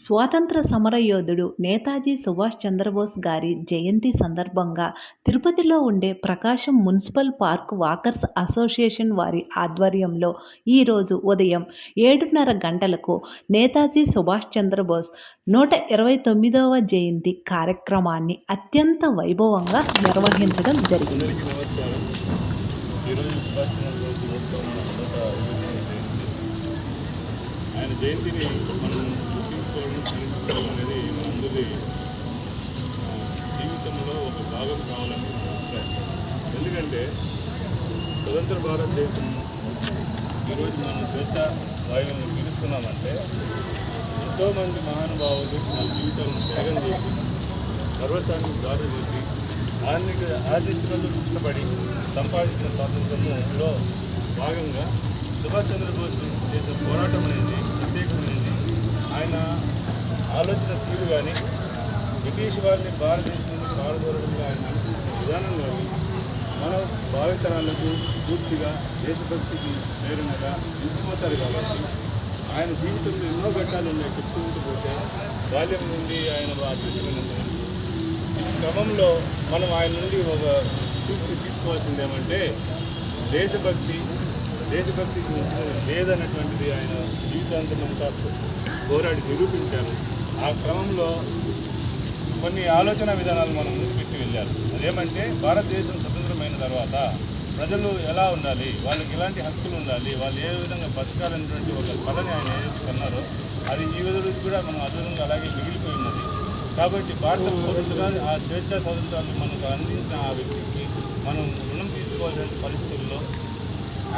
స్వాతంత్ర సమరయోధుడు నేతాజీ సుభాష్ చంద్రబోస్ గారి జయంతి సందర్భంగా తిరుపతిలో ఉండే ప్రకాశం మున్సిపల్ పార్క్ వాకర్స్ అసోసియేషన్ వారి ఆధ్వర్యంలో ఈరోజు ఉదయం 7:30 గంటలకు నేతాజీ సుభాష్ చంద్రబోస్ 129వ జయంతి కార్యక్రమాన్ని అత్యంత వైభవంగా నిర్వహించడం జరిగింది. ఆయన జయంతిని మనం గుర్తించుకోవడం స్మరించుకోవడం అనేది మనందరి జీవితంలో ఒక భాగం కావాలని ఎందుకంటే స్వతంత్ర భారతదేశం ఈరోజు మనం స్వేచ్ఛ వాయువులను పీలుస్తున్నామంటే ఎంతోమంది మహానుభావులు వాళ్ళ జీవితాలను త్యాగం చేసి సర్వస్వాన్ని దారి చేసి ఆర్థికతలో కష్టపడి సంపాదించిన స్వాతంత్రంలో భాగంగా సుభాష్ చంద్రబోస్ చేసిన పోరాటం అనేది ప్రత్యేకమైనది. ఆయన ఆలోచన తీరు కానీ బ్రిటిష్ వారిని భారతదేశం నుండి పారదోరడంలో ఆయన విధానం కానీ మన భావితరాలకు పూర్తిగా దేశభక్తికి ప్రేరణగా నిలిచిపోతారు. కాబట్టి ఆయన జీవితంలో ఎన్నో ఘట్టాలు ఉన్నాయి. చెప్పుకుంటూ పోతే బాల్యం నుండి ఆయన ఈ క్రమంలో మనం ఆయన నుండి ఒక తీసుకోవాల్సింది ఏమంటే దేశభక్తికి లేదన్నటువంటిది ఆయన జీవితాంతం అంతా పోరాడి నిరూపించారు. ఆ క్రమంలో కొన్ని ఆలోచన విధానాలు మనం ముందుపెట్టి వెళ్ళారు. అదేమంటే భారతదేశం స్వతంత్రమైన తర్వాత ప్రజలు ఎలా ఉండాలి, వాళ్ళకి ఎలాంటి హక్కులు ఉండాలి, వాళ్ళు ఏ విధంగా బతకాలనేటువంటి ఒక కళని ఆయన ఏదైతే కన్నారో అది ఈ విధంగా కూడా మనం అదనంగా అలాగే మిగిలిపోయి ఉన్నది. కాబట్టి భారత పౌరులుగా ఆ స్వేచ్ఛా స్వాతంత్రాలు మనకు అందించిన ఆ వ్యక్తికి మనం రుణం తీసుకోవాల్సిన పరిస్థితుల్లో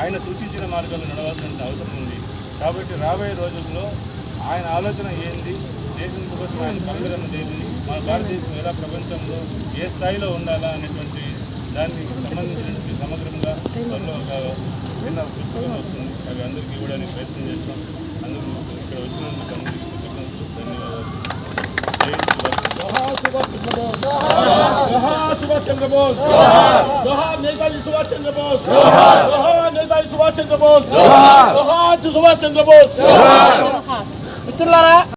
ఆయన సూచించిన మార్గాల్లో నడవాల్సిన అవసరం ఉంది. కాబట్టి రాబోయే రోజుల్లో ఆయన ఆలోచన ఏంది, దేశం కోసం ఆయన కలగడం ఏంది, మన భారతదేశం ఎలా ప్రపంచంలో ఏ స్థాయిలో ఉండాలా అనేటువంటి దానికి సంబంధించినటువంటి సమగ్రంగా త్వరలో ఒక చిన్న పుస్తకం వస్తుంది. అవి అందరికీ ఇవ్వడానికి ప్రయత్నం చేస్తాం. అందుకు ఇక్కడ వచ్చినందుకు అందరికీ కృతజ్ఞతలు, ధన్యవాదాలు. सुभाष चंद्र बोस, जोहार नेताजी सुभाष चंद्र बोस, जोहार नेताजी सुभाष चंद्र बोस, जोहार सुभाष चंद्र बोस।